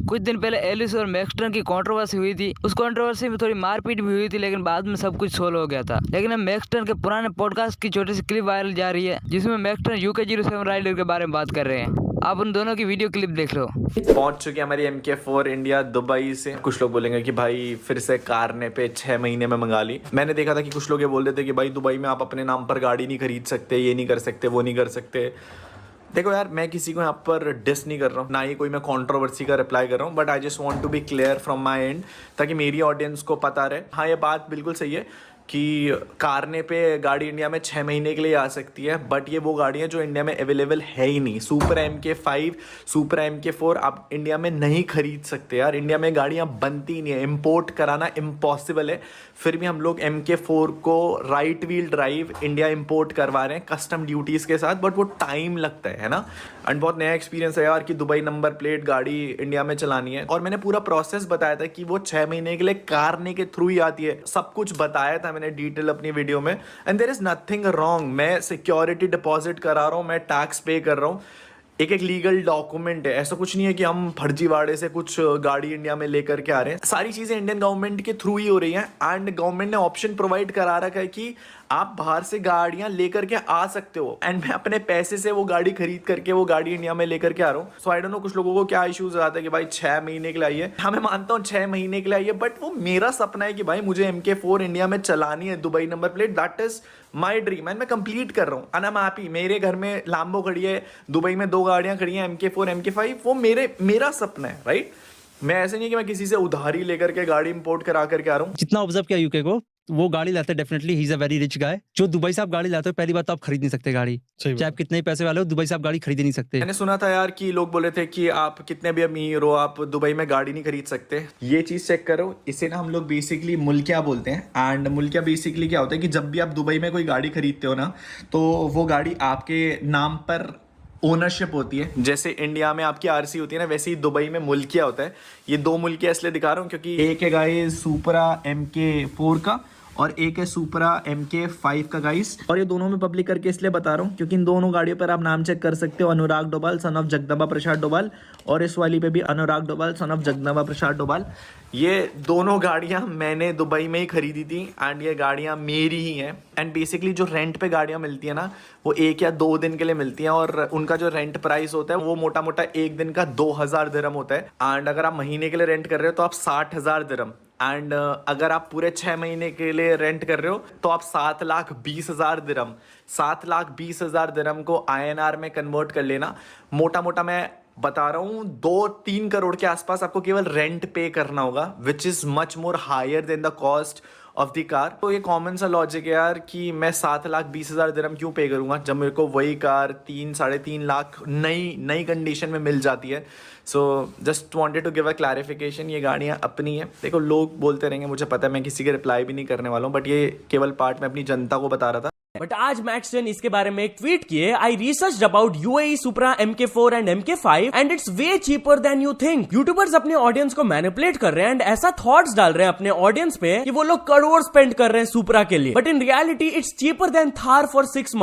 कुछ दिन पहले एलिस और मैक्सटन की कंट्रोवर्सी हुई थी। उस कंट्रोवर्सी में थोड़ी मारपीट भी हुई थी, लेकिन बाद में सब कुछ सोल्व हो गया था। लेकिन अब मैक्सटन के पुराने पॉडकास्ट की छोटी सी क्लिप वायरल जा रही है, जिसमें मैक्सटन UK07 राइडर के बारे में बात कर रहे हैं। आप उन दोनों की वीडियो क्लिप देख लो। पहुंच चुकी है हमारी MK4 इंडिया दुबई से। कुछ लोग बोलेंगे कि भाई फिर से कार ने पे 6 महीने में मंगा ली। मैंने देखा था कि कुछ लोग ये बोल देते कि भाई दुबई में आप अपने नाम पर गाड़ी नहीं खरीद सकते, ये नहीं कर सकते, वो नहीं कर सकते। देखो यार, मैं किसी को यहाँ पर डिस नहीं कर रहा हूँ, ना ही कोई मैं कंट्रोवर्सी का रिप्लाई कर रहा हूँ, but I just want to be clear from my end, ताकि मेरी ऑडियंस को पता रहे। हाँ, ये बात बिल्कुल सही है कि कारने पे गाड़ी इंडिया में 6 महीने के लिए आ सकती है, बट ये वो गाड़ियाँ जो इंडिया में अवेलेबल है ही नहीं। सुपर MK5, सुपर MK4 आप इंडिया में नहीं खरीद सकते यार। इंडिया में गाड़ियाँ बनती नहीं है, इम्पोर्ट कराना इम्पॉसिबल है। फिर भी हम लोग MK4 को right wheel drive India import करवा रहे हैं कस्टम ड्यूटीज़ के साथ, बट वो टाइम लगता है ना। एंड बहुत नया एक्सपीरियंस है यार कि दुबई नंबर प्लेट गाड़ी इंडिया में चलानी है। और मैंने पूरा प्रोसेस बताया था कि वो 6 महीने के लिए कारने के थ्रू ही आती है। सब कुछ बताया था मैंने डिटेल अपनी वीडियो में। And there is nothing wrong. मैं सिक्योरिटी डिपॉजिट करा रहा हूँ, मैं टैक्स पे कर रहा हूँ, एक लीगल डॉक्यूमेंट है। ऐसा कुछ नहीं है कि हम फर्जीवाड़े से कुछ गाड़ी इंडिया में लेकर के आ रहे हैं। सारी चीजें इंडियन गवर्नमेंट के थ्रू ही हो रही हैं। एंड गवर्नमेंट ने ऑप्शन प्रोवाइड करा रखा है कि आप बाहर से गाड़ियां लेकर के आ सकते हो, एंड मैं अपने पैसे से वो गाड़ी खरीद करके वो गाड़ी इंडिया में लेकर के आ रहा हूँ। सो आई डोंट नो कुछ लोगों को क्या इश्यूज आता है कि भाई 6 महीने के लिए आइए। हाँ, मैं मानता हूँ 6 महीने के लिए आइए, बट वो मेरा सपना है कि भाई मुझे MK4 इंडिया में चलानी है, Dubai number plate. That is my dream, and मैं कंप्लीट कर रहा हूँ। And I am happy. मेरे घर में लैम्बो खड़ी है, दुबई में 2 गाड़ियां खड़ी हैं, MK4 MK5। वो मेरा सपना है, राइट। मैं ऐसे नहीं कि मैं किसी से उधारी लेकर के गाड़ी इंपोर्ट करा करके आ रहा हूँ। जितना ऑब्जर्व किया यूके को, वो गाड़ी लाते डेफिनेटली ही is a very rich guy. जो दुबई से आप गाड़ी लाते हो, पहली बात तो आप खरीद नहीं सकते गाड़ी। चाहे आप कितने पैसे वाले हो, दुबई से आप गाड़ी खरीद नहीं सकते। मैंने सुना था यार कि लोग बोले थे कि आप कितने भी अमीर हो, आप दुबई में गाड़ी नहीं खरीद सकते। ये चीज चेक करो। इसे ना हम लोग बेसिकली मुल्किया बोलते हैं। एंड मुल्किया बेसिकली क्या होता है कि जब भी आप दुबई में कोई गाड़ी खरीदते हो ना, तो वो गाड़ी आपके नाम पर ओनरशिप होती है। जैसे इंडिया में आपकी RC होती है ना, वैसे ही दुबई में मुल्किया होता है। ये 2 मुल्किया इसलिए दिखा रहा हूँ क्योंकि एक है गाइस सुपरा MK4 का, और एक है सुपरा MK5 का गाइस। और ये दोनों में पब्लिक करके इसलिए बता रहा हूँ क्योंकि इन दोनों गाड़ियों पर आप नाम चेक कर सकते हो, अनुराग डोभाल सन ऑफ जगदम्बा प्रसाद डोभाल, और इस वाली पे भी अनुराग डोभाल सन ऑफ जगदम्बा प्रसाद डोभाल। ये दोनों गाड़ियां मैंने दुबई में ही खरीदी थी, एंड ये गाड़ियां मेरी ही हैं। एंड बेसिकली जो रेंट पे गाड़ियां मिलती है ना, वो 1 या 2 दिन के लिए मिलती हैं, और उनका जो रेंट प्राइस होता है वो मोटा मोटा 1 दिन का 2000 दिरहम होता है। एंड अगर आप महीने के लिए रेंट कर रहे हो तो आप 60,000 दिरहम। एंड अगर आप पूरे 6 महीने के लिए रेंट कर रहे हो तो आप 7,20,000 दिरहम। 7,20,000 दिरहम को INR में कन्वर्ट कर लेना। मोटा मोटा मैं बता रहा हूँ 2-3 करोड़ के आसपास आपको केवल रेंट पे करना होगा, which is much more higher than the cost of the car. तो ये कॉमन सा लॉजिक है यार कि मैं 7,20,000 दिरहम क्यों पे करूंगा जब मेरे को वही कार 3-3.5 लाख नई कंडीशन में मिल जाती है। So just wanted to give a clarification. ये गाड़ियाँ अपनी है। देखो, लोग बोलते रहेंगे, मुझे पता है, मैं किसी के रिप्लाई भी नहीं करने वाला हूँ, बट ये केवल पार्ट में अपनी जनता को बता रहा था। बट आज मैक्सटन इसके बारे में एक ट्वीट किए, I research about UAE Supra MK4 and MK5 and it's way cheaper than you think. YouTubers अपने ऑडियंस को मैनिपुलेट कर रहे हैं एंड ऐसा थॉट्स डाल रहे हैं अपने ऑडियंस पे कि वो लोग करोड़ स्पेंड कर रहे हैं सुपरा के लिए, but in reality it's cheaper than Thar for 6 months।